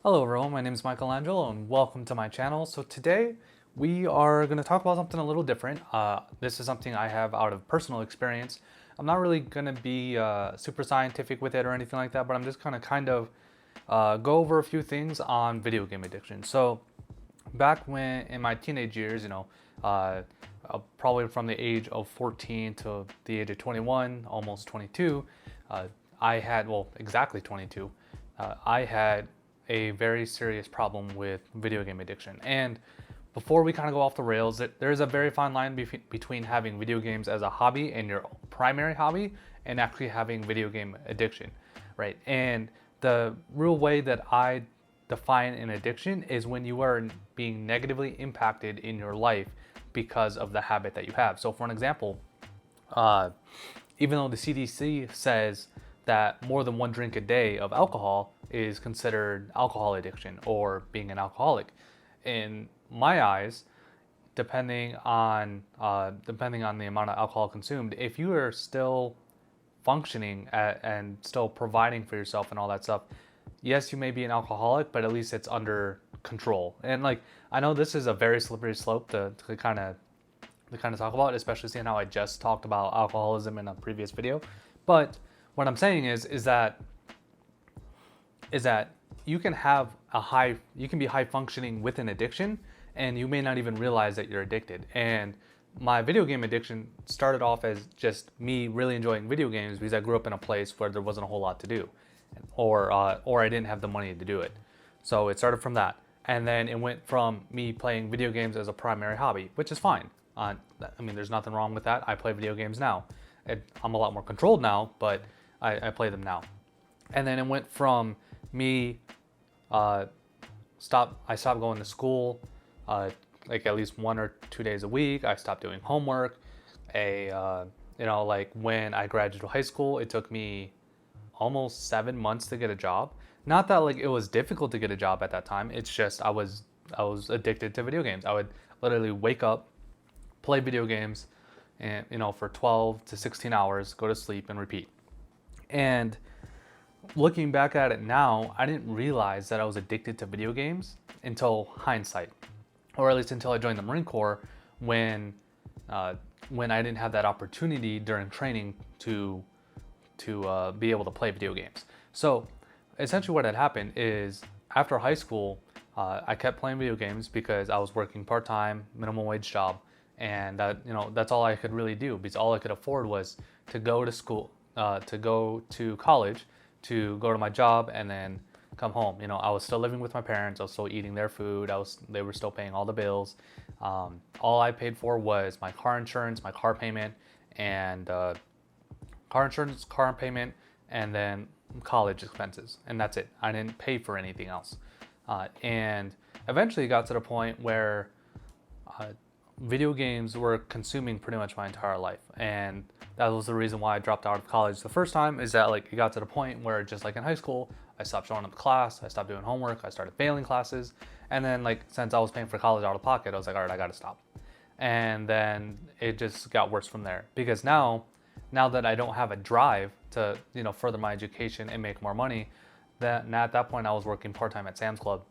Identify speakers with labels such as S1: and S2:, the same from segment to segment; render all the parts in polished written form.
S1: Hello everyone, my name is Mikel Angelo and welcome to my channel. So today we are going to talk about something a little different. This is something I have out of personal experience. I'm not really going to be super scientific with it or anything like that, but I'm just going to go over a few things on video game addiction. So back when in my teenage years, probably from the age of 14 to the age of 21, almost 22, exactly 22, I had a very serious problem with video game addiction. And before we kind of go off the rails, there's a very fine line between having video games as a hobby and your primary hobby and actually having video game addiction, right? And the real way that I define an addiction is when you are being negatively impacted in your life because of the habit that you have. So for an example, even though the CDC says that more than one drink a day of alcohol is considered alcohol addiction or being an alcoholic, in my eyes, depending on the amount of alcohol consumed, if you are still functioning and still providing for yourself and all that stuff, yes, you may be an alcoholic, but at least it's under control. And like, I know this is a very slippery slope to kind of talk about, especially seeing how I just talked about alcoholism in a previous video. But what I'm saying is that you can be high functioning with an addiction, and you may not even realize that you're addicted. And my video game addiction started off as just me really enjoying video games because I grew up in a place where there wasn't a whole lot to do, or I didn't have the money to do it. So it started from that, and then it went from me playing video games as a primary hobby, which is fine. I mean, there's nothing wrong with that. I play video games now. I'm a lot more controlled now, but I play them now. And then it went from me I stopped going to school like at least 1 or 2 days a week. I stopped doing homework. Like when I graduated high school, it took me almost 7 months to get a job. Not that like it was difficult to get a job at that time. It's just I was addicted to video games. I would literally wake up, play video games, and for 12 to 16 hours, go to sleep and repeat. And looking back at it now, I didn't realize that I was addicted to video games until hindsight, or at least until I joined the Marine Corps when I didn't have that opportunity during training to be able to play video games. So essentially what had happened is after high school, I kept playing video games because I was working part-time, minimum wage job, and that's all I could really do because all I could afford was to go to school, to go to college, to go to my job, and then come home. I was still living with my parents. I was still eating their food. They were still paying all the bills. All I paid for was my car insurance, my car payment, and car payment, and then college expenses, and that's it. I didn't pay for anything else. And eventually it got to the point where video games were consuming pretty much my entire life, and that was the reason why I dropped out of college the first time. Is that like it got to the point where just like in high school, I stopped showing up to class, I stopped doing homework, I started failing classes, and then like since I was paying for college out of pocket, I was like, all right, I got to stop. And then it just got worse from there because now that I don't have a drive to further my education and make more money, at that point I was working part-time at Sam's Club,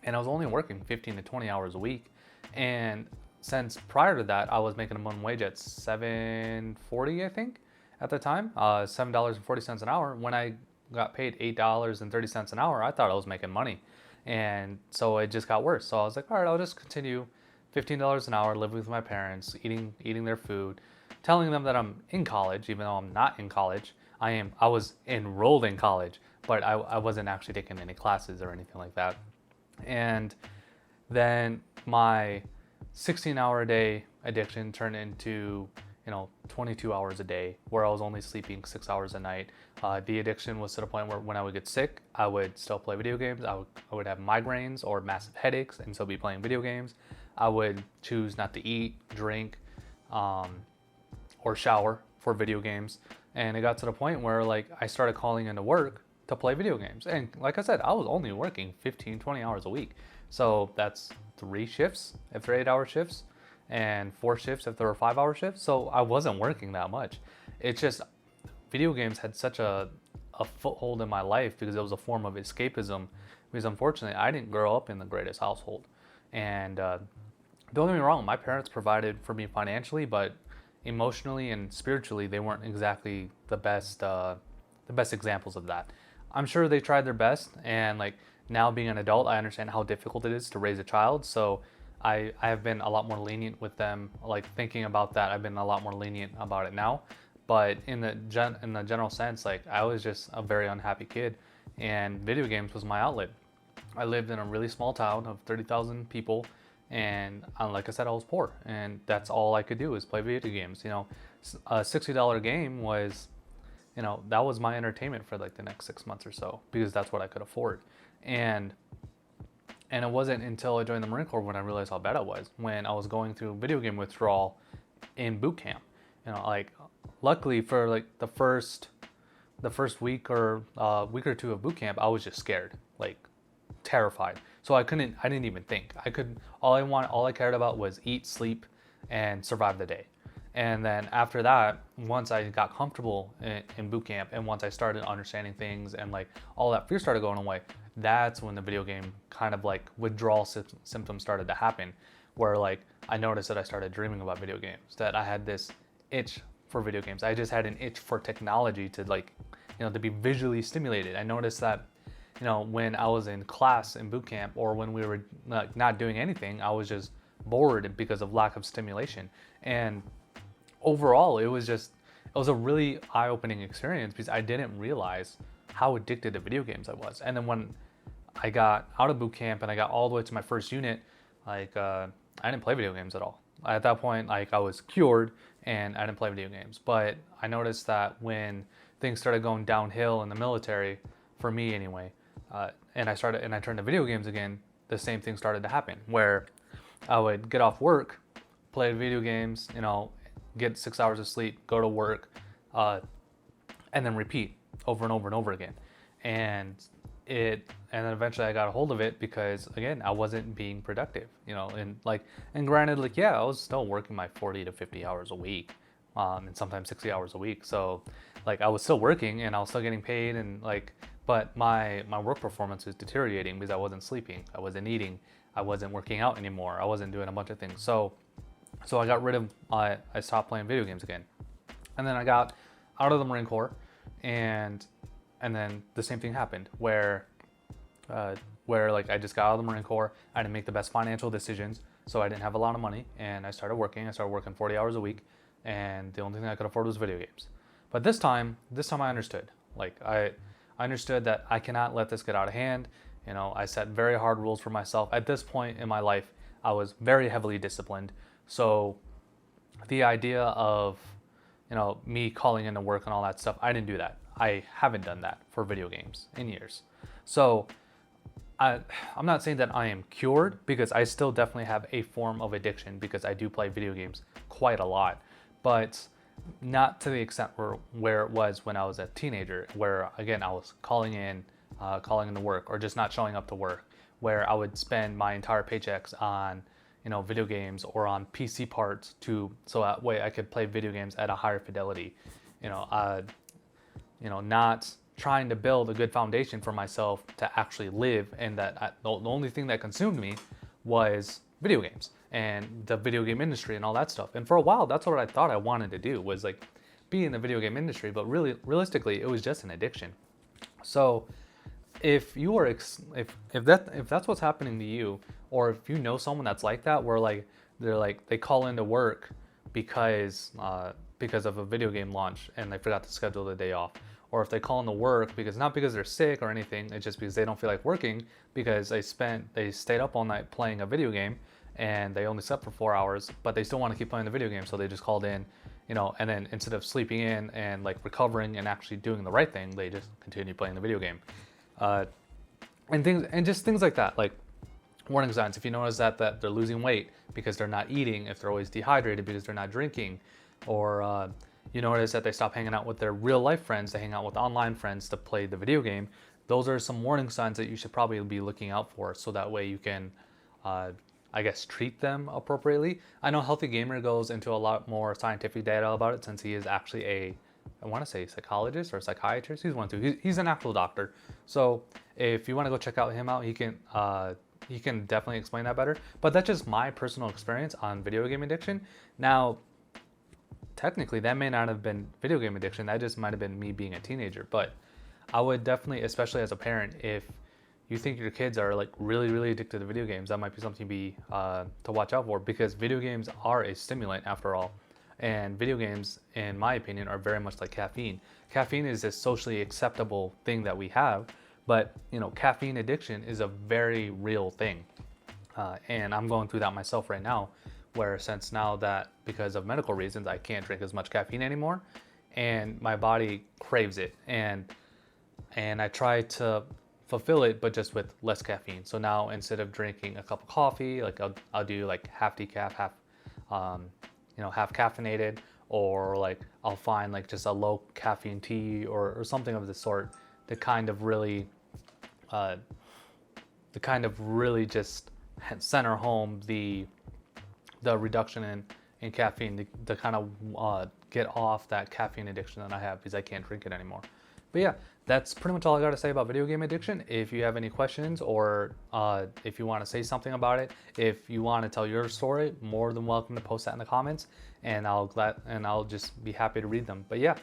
S1: and I was only working 15 to 20 hours a week. And since prior to that, I was making a minimum wage at $7.40, I think, at the time, $7.40 an hour. When I got paid $8.30 an hour, I thought I was making money, and so it just got worse. So I was like, all right, I'll just continue, $15 an hour, living with my parents, eating their food, telling them that I'm in college, even though I'm not in college. I was enrolled in college, but I wasn't actually taking any classes or anything like that. And then my 16-hour-a-day addiction turned into 22 hours a day, where I was only sleeping 6 hours a night. The addiction was to the point where when I would get sick, I would still play video games. I would have migraines or massive headaches and still be playing video games. I would choose not to eat, drink, or shower for video games. And it got to the point where like I started calling into work to play video games. And like I said, I was only working 15, 20 hours a week. So that's 3 shifts if they're 8-hour shifts, and 4 shifts if there were 5-hour shifts. So I wasn't working that much. It's just video games had such a a foothold in my life because it was a form of escapism. Because unfortunately, I didn't grow up in the greatest household, and don't get me wrong, my parents provided for me financially, but emotionally and spiritually, they weren't exactly the best examples of that. I'm sure they tried their best, and like now being an adult, I understand how difficult it is to raise a child. So I have been a lot more lenient with them. Like thinking about that, I've been a lot more lenient about it now. But in the general sense, like I was just a very unhappy kid, and video games was my outlet. I lived in a really small town of 30,000 people, and like I said, I was poor, and that's all I could do is play video games. You know, a $60 game was, you know, that was my entertainment for like the next 6 months or so because that's what I could afford. And it wasn't until I joined the Marine Corps when I realized how bad I was, when I was going through video game withdrawal in boot camp. You know, like luckily for like the first week or two of boot camp, I was just scared, like terrified. So I didn't even think. All I cared about was eat, sleep, and survive the day. And then after that, once I got comfortable in boot camp and once I started understanding things and like all that fear started going away, that's when the video game kind of like withdrawal symptoms started to happen, where like I noticed that I started dreaming about video games, that I had this itch for video games. I just had an itch for technology to like, you know, to be visually stimulated. I noticed that, you know, when I was in class in boot camp or when we were like not doing anything, I was just bored because of lack of stimulation. And overall, it was a really eye-opening experience because I didn't realize how addicted to video games I was. And then when I got out of boot camp and I got all the way to my first unit, like I didn't play video games at all. At that point, like I was cured and I didn't play video games. But I noticed that when things started going downhill in the military, for me anyway, and I turned to video games again, the same thing started to happen where I would get off work, play video games, you know, get 6 hours of sleep, go to work, and then repeat over and over and over again. And then eventually I got a hold of it because again, I wasn't being productive, you know, and granted, like, yeah, I was still working my 40 to 50 hours a week, and sometimes 60 hours a week. So like I was still working and I was still getting paid and like, but my work performance was deteriorating because I wasn't sleeping, I wasn't eating, I wasn't working out anymore, I wasn't doing a bunch of things. So I got rid of, I stopped playing video games again. And then I got out of the Marine Corps and then the same thing happened where like I just got out of the Marine Corps, I didn't make the best financial decisions, so I didn't have a lot of money and I started working 40 hours a week and the only thing I could afford was video games. But this time I understood. Like I understood that I cannot let this get out of hand. You know, I set very hard rules for myself. At this point in my life, I was very heavily disciplined. So the idea of, you know, me calling into work and all that stuff, I didn't do that. I haven't done that for video games in years. So I'm not saying that I am cured because I still definitely have a form of addiction because I do play video games quite a lot, but not to the extent where it was when I was a teenager, where again, I was calling in to work or just not showing up to work, where I would spend my entire paychecks on, you know, video games or on PC parts so that way I could play video games at a higher fidelity. You know, not trying to build a good foundation for myself to actually live, and that the only thing that consumed me was video games and the video game industry and all that stuff. And for a while, that's what I thought I wanted to do, was like be in the video game industry, but really realistically, it was just an addiction. So if you are if that's what's happening to you, or if you know someone that's like that, where like they call into work because of a video game launch and they forgot to schedule the day off, or if they call into work not because they're sick or anything, it's just because they don't feel like working because they stayed up all night playing a video game and they only slept for 4 hours, but they still want to keep playing the video game, so they just called in, you know, and then instead of sleeping in and like recovering and actually doing the right thing, they just continue playing the video game. And just things like that, like warning signs. If you notice that they're losing weight because they're not eating, if they're always dehydrated because they're not drinking, or you notice that they stop hanging out with their real life friends to hang out with online friends to play the video game, those are some warning signs that you should probably be looking out for, so that way you can, I guess, treat them appropriately. I know Healthy Gamer goes into a lot more scientific data about it since he is actually I want to say psychologist or psychiatrist. He's one too. He's an actual doctor. So if you want to go check out him out, he can definitely explain that better. But that's just my personal experience on video game addiction. Now, technically, that may not have been video game addiction. That just might have been me being a teenager. But I would definitely, especially as a parent, if you think your kids are like really, really addicted to video games, that might be something to watch out for, because video games are a stimulant after all. And video games, in my opinion, are very much like caffeine. Caffeine is a socially acceptable thing that we have, but caffeine addiction is a very real thing. And I'm going through that myself right now, where since now that because of medical reasons, I can't drink as much caffeine anymore, and my body craves it. And I try to fulfill it, but just with less caffeine. So now instead of drinking a cup of coffee, like I'll do like half decaf, half caffeinated, or like I'll find like just a low caffeine tea or something of the sort to kind of really just center home the reduction in caffeine to kind of get off that caffeine addiction that I have, because I can't drink it anymore. But yeah, that's pretty much all I got to say about video game addiction. If you have any questions, or if you want to say something about it, if you want to tell your story, more than welcome to post that in the comments, and I'll just be happy to read them. But yeah,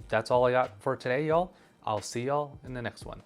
S1: that's all I got for today, y'all. I'll see y'all in the next one.